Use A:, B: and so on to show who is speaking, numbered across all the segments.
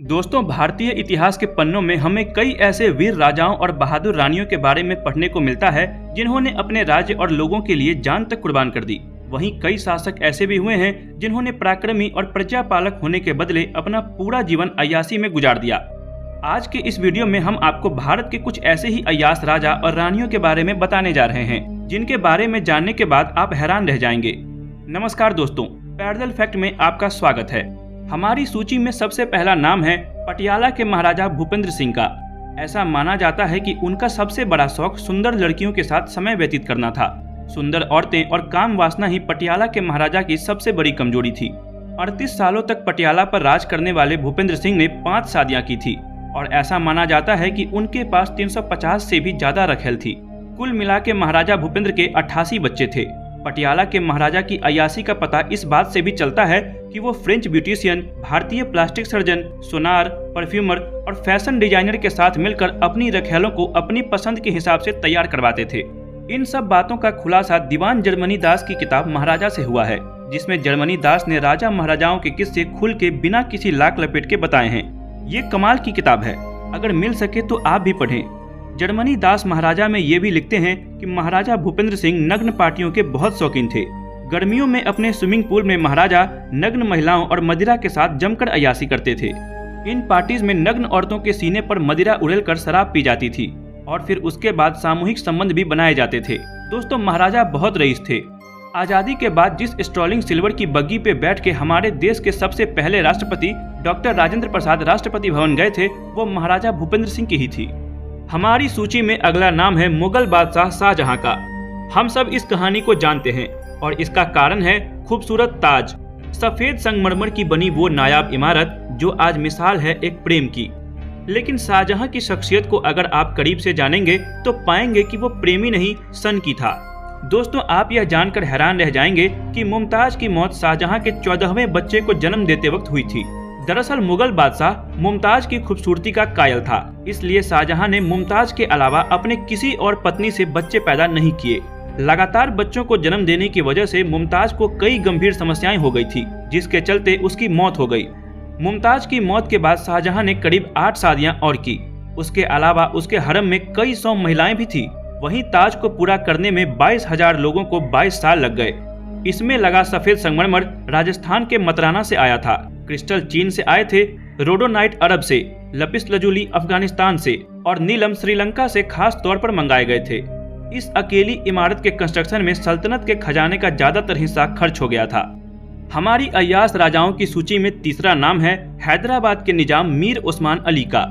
A: दोस्तों, भारतीय इतिहास के पन्नों में हमें कई ऐसे वीर राजाओं और बहादुर रानियों के बारे में पढ़ने को मिलता है जिन्होंने अपने राज्य और लोगों के लिए जान तक कुर्बान कर दी। वहीं कई शासक ऐसे भी हुए हैं जिन्होंने पराक्रमी और प्रजापालक होने के बदले अपना पूरा जीवन अय्याशी में गुजार दिया। आज के इस वीडियो में हम आपको भारत के कुछ ऐसे ही अय्याश राजा और रानियों के बारे में बताने जा रहे हैं जिनके बारे में जानने के बाद आप हैरान रह जाएंगे। नमस्कार दोस्तों, पैरेलल फैक्ट में आपका स्वागत है। हमारी सूची में सबसे पहला नाम है पटियाला के महाराजा भूपेंद्र सिंह का। ऐसा माना जाता है कि उनका सबसे बड़ा शौक सुंदर लड़कियों के साथ समय व्यतीत करना था। सुंदर औरतें और काम वासना ही पटियाला के महाराजा की सबसे बड़ी कमजोरी थी। 38 सालों तक पटियाला पर राज करने वाले भूपेंद्र सिंह ने 5 शादियां की थी और ऐसा माना जाता है कि उनके पास 350 से भी ज्यादा रखेल थी। कुल मिला के महाराजा भूपेंद्र के 88 बच्चे थे। पटियाला के महाराजा की अय्याशी का पता इस बात से भी चलता है कि वो फ्रेंच ब्यूटिशियन, भारतीय प्लास्टिक सर्जन, सोनार, परफ्यूमर और फैशन डिजाइनर के साथ मिलकर अपनी रखेलों को अपनी पसंद के हिसाब से तैयार करवाते थे। इन सब बातों का खुलासा दीवान जर्मनी दास की किताब महाराजा से हुआ है, जिसमें जर्मनी दास ने राजा महाराजाओं के किस्से खुल के बिना किसी लाक लपेट के बताए हैं। ये कमाल की किताब है, अगर मिल सके तो आप भी पढ़ें। जर्मनी दास महाराजा में ये भी लिखते हैं कि महाराजा भूपेंद्र सिंह नग्न पार्टियों के बहुत शौकीन थे। गर्मियों में अपने स्विमिंग पूल में महाराजा नग्न महिलाओं और मदिरा के साथ जमकर अय्याशी करते थे। इन पार्टीज में नग्न औरतों के सीने पर मदिरा उड़ेलकर शराब पी जाती थी और फिर उसके बाद सामूहिक संबंध भी बनाए जाते थे। दोस्तों, महाराजा बहुत रईस थे। आजादी के बाद जिस स्ट्रॉलिंग सिल्वर की बग्गी पे बैठ के हमारे देश के सबसे पहले राष्ट्रपति डॉक्टर राजेंद्र प्रसाद राष्ट्रपति भवन गए थे, वो महाराजा भूपेंद्र सिंह की ही थी। हमारी सूची में अगला नाम है मुगल बादशाह शाहजहां का। हम सब इस कहानी को जानते हैं और इसका कारण है खूबसूरत ताज, सफेद संगमरमर की बनी वो नायाब इमारत जो आज मिसाल है एक प्रेम की। लेकिन शाहजहां की शख्सियत को अगर आप करीब से जानेंगे तो पाएंगे कि वो प्रेमी नहीं, सन की था। दोस्तों, आप यह जानकर हैरान रह जाएंगे कि मुमताज की मौत शाहजहां के 14वें बच्चे को जन्म देते वक्त हुई थी। दरअसल मुगल बादशाह मुमताज की खूबसूरती का कायल था, इसलिए शाहजहां ने मुमताज के अलावा अपने किसी और पत्नी से बच्चे पैदा नहीं किए। लगातार बच्चों को जन्म देने की वजह से मुमताज को कई गंभीर समस्याएं हो गई थी, जिसके चलते उसकी मौत हो गई। मुमताज की मौत के बाद शाहजहां ने करीब 8 शादियां और की। उसके अलावा उसके हरम में कई 100 महिलाएं भी थी। वहीं ताज को पूरा करने में 22,000 लोगों को 22 साल लग गए। इसमें लगा सफेद संगमरमर राजस्थान के मतराना से आया था, क्रिस्टल चीन से आए थे, रोडोनाइट अरब से, लपिस लजुली अफगानिस्तान से और नीलम श्रीलंका से खास तौर पर मंगाए गए थे। इस अकेली इमारत के कंस्ट्रक्शन में सल्तनत के खजाने का ज्यादातर हिस्सा खर्च हो गया था। हमारी अय्याश राजाओं की सूची में तीसरा नाम है हैदराबाद के निजाम मीर उस्मान अली का।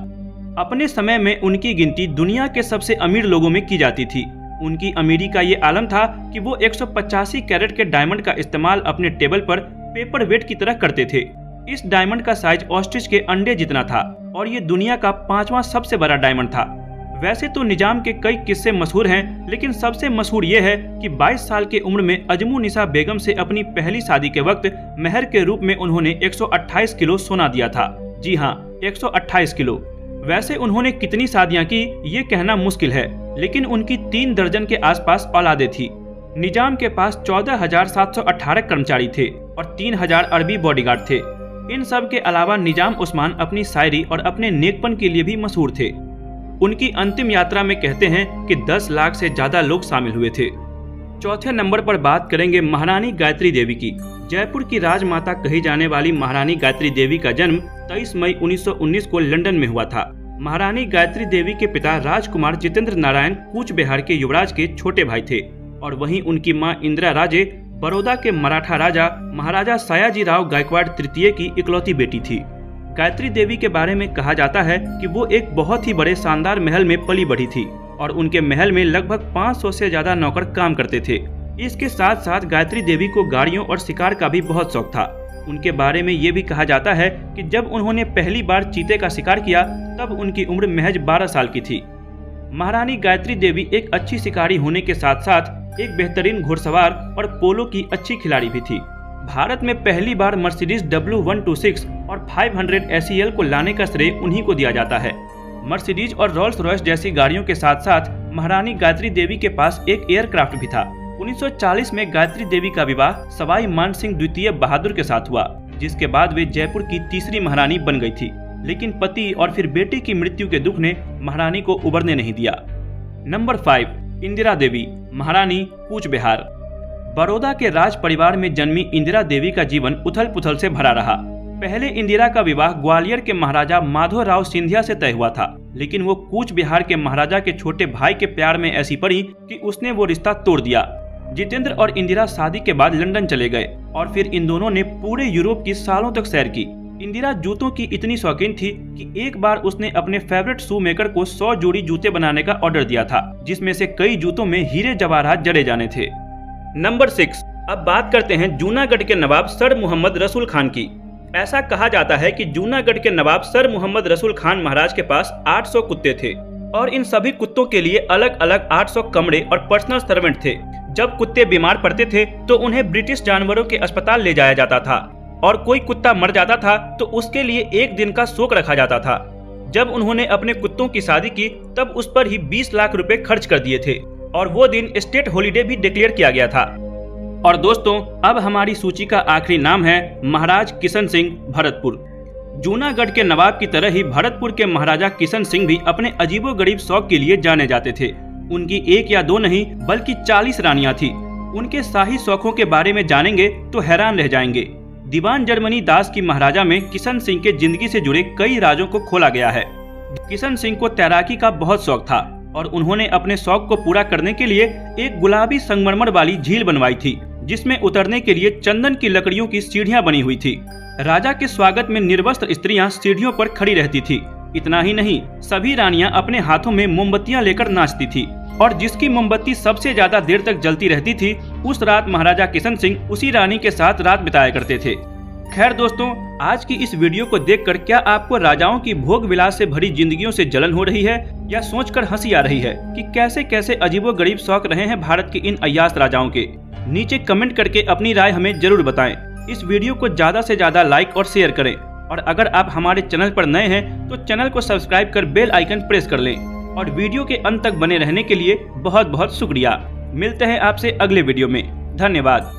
A: अपने समय में उनकी गिनती दुनिया के सबसे अमीर लोगों में की जाती थी। उनकी अमीरी का ये आलम था कि वो 185 कैरेट के डायमंड का इस्तेमाल अपने टेबल पर पेपर वेट की तरह करते थे। इस डायमंड का साइज ऑस्ट्रिच के अंडे जितना था और ये दुनिया का 5वां सबसे बड़ा डायमंड था। वैसे तो निजाम के कई किस्से मशहूर हैं, लेकिन सबसे मशहूर ये है कि 22 साल की उम्र में अजमू निसा बेगम से अपनी पहली शादी के वक्त मेहर के रूप में उन्होंने 128 किलो सोना दिया था। जी हाँ, 128 किलो। वैसे उन्होंने कितनी शादियां की ये कहना मुश्किल है, लेकिन उनकी 3 दर्जन के आसपास औलादें थी। निजाम के पास 14,718 कर्मचारी थे और 3,000 अरबी बॉडीगार्ड थे। इन सब के अलावा निजाम उस्मान अपनी शायरी और अपने नेकपन के लिए भी मशहूर थे। उनकी अंतिम यात्रा में कहते हैं कि 10 लाख से ज्यादा लोग शामिल हुए थे। चौथे नंबर पर बात करेंगे महारानी गायत्री देवी की। जयपुर की राजमाता कही जाने वाली महारानी गायत्री देवी का जन्म 23 मई 1919 को लंदन में हुआ था। महारानी गायत्री देवी के पिता राजकुमार जितेंद्र नारायण कूच बिहार के युवराज के छोटे भाई थे और वहीं उनकी मां इंदिरा राजे बड़ौदा के मराठा राजा महाराजा सयाजीराव गायकवाड़ तृतीय की इकलौती बेटी थी। गायत्री देवी के बारे में कहा जाता है कि वो एक बहुत ही बड़े शानदार महल में पली बढ़ी थी और उनके महल में लगभग 500 से ज्यादा नौकर काम करते थे। इसके साथ साथ गायत्री देवी को गाड़ियों और शिकार का भी बहुत शौक था। उनके बारे में ये भी कहा जाता है कि जब उन्होंने पहली बार चीते का शिकार किया तब उनकी उम्र महज 12 साल की थी। महारानी गायत्री देवी एक अच्छी शिकारी होने के साथ साथ एक बेहतरीन घुड़सवार और पोलो की अच्छी खिलाड़ी भी थी। भारत में पहली बार मर्सिडीज W126 और 500 SEL को लाने का श्रेय उन्हीं को दिया जाता है। मर्सिडीज और रोल्स रॉयस जैसी गाड़ियों के साथ साथ महारानी गायत्री देवी के पास एक एयरक्राफ्ट भी था। 1940 में गायत्री देवी का विवाह सवाई मान सिंह द्वितीय बहादुर के साथ हुआ, जिसके बाद वे जयपुर की तीसरी महारानी बन गई थी। लेकिन पति और फिर बेटी की मृत्यु के दुख ने महारानी को उबरने नहीं दिया। नंबर 5, इंदिरा देवी, महारानी कूच बिहार। बड़ौदा के राज परिवार में जन्मी इंदिरा देवी का जीवन उथल पुथल से भरा रहा। पहले इंदिरा का विवाह ग्वालियर के महाराजा माधवराव सिंधिया से तय हुआ था, लेकिन वो कूच बिहार के महाराजा के छोटे भाई के प्यार में ऐसी पड़ी कि उसने वो रिश्ता तोड़ दिया। जितेंद्र और इंदिरा शादी के बाद लंदन चले गए और फिर इन दोनों ने पूरे यूरोप की सालों तक सैर की। इंदिरा जूतों की इतनी शौकीन थी कि एक बार उसने अपने फेवरेट शू मेकर को 100 जोड़ी जूते बनाने का ऑर्डर दिया था, जिसमें से कई जूतों में हीरे जवाहरात जड़े जाने थे। नंबर 6, अब बात करते हैं जूनागढ़ के नवाब सर मोहम्मद रसूल खान की। ऐसा कहा जाता है कि जूनागढ़ के नवाब सर मोहम्मद रसूल खान महाराज के पास 800 कुत्ते थे और इन सभी कुत्तों के लिए अलग अलग 800 कमरे और पर्सनल सर्वेंट थे। जब कुत्ते बीमार पड़ते थे तो उन्हें ब्रिटिश जानवरों के अस्पताल ले जाया जाता था और कोई कुत्ता मर जाता था तो उसके लिए 1 दिन का शोक रखा जाता था। जब उन्होंने अपने कुत्तों की शादी की तब उस पर ही 20 लाख रुपए खर्च कर दिए थे और वो दिन स्टेट हॉलिडे भी डिक्लेयर किया गया था। और दोस्तों, अब हमारी सूची का आखिरी नाम है महाराज किशन सिंह भरतपुर। जूनागढ़ के नवाब की तरह ही भरतपुर के महाराजा किशन सिंह भी अपने अजीबोगरीब शौक के लिए जाने जाते थे। उनकी 1 या 2 नहीं बल्कि 40 रानियां थी। उनके शाही शौकों के बारे में जानेंगे तो हैरान रह जाएंगे। दीवान जर्मनी दास की महाराजा में किशन सिंह के जिंदगी से जुड़े कई राजों को खोला गया है। किशन सिंह को तैराकी का बहुत शौक था और उन्होंने अपने शौक को पूरा करने के लिए एक गुलाबी संगमरमर वाली झील बनवाई थी, जिसमें उतरने के लिए चंदन की लकड़ियों की सीढ़ियां बनी हुई थी। राजा के स्वागत में निर्वस्त्र स्त्रियां सीढ़ियों पर खड़ी रहती थी। इतना ही नहीं, सभी रानियां अपने हाथों में मोमबत्तियां लेकर नाचती थी और जिसकी मोमबत्ती सबसे ज्यादा देर तक जलती रहती थी, उस रात महाराजा किशन सिंह उसी रानी के साथ रात बिताया करते थे। खैर दोस्तों, आज की इस वीडियो को देखकर क्या आपको राजाओं की भोग विलास से भरी जिंदगियों से जलन हो रही है या सोचकर हंसी आ रही है कि कैसे कैसे अजीबोगरीब शौक रहे हैं भारत के इन अय्याश राजाओं के? नीचे कमेंट करके अपनी राय हमें जरूर बताएं। इस वीडियो को ज्यादा से ज्यादा लाइक और शेयर करें और अगर आप हमारे चैनल पर नए हैं तो चैनल को सब्सक्राइब कर बेल आइकन प्रेस कर लें और वीडियो के अंत तक बने रहने के लिए बहुत बहुत शुक्रिया। मिलते हैं आपसे अगले वीडियो में। धन्यवाद।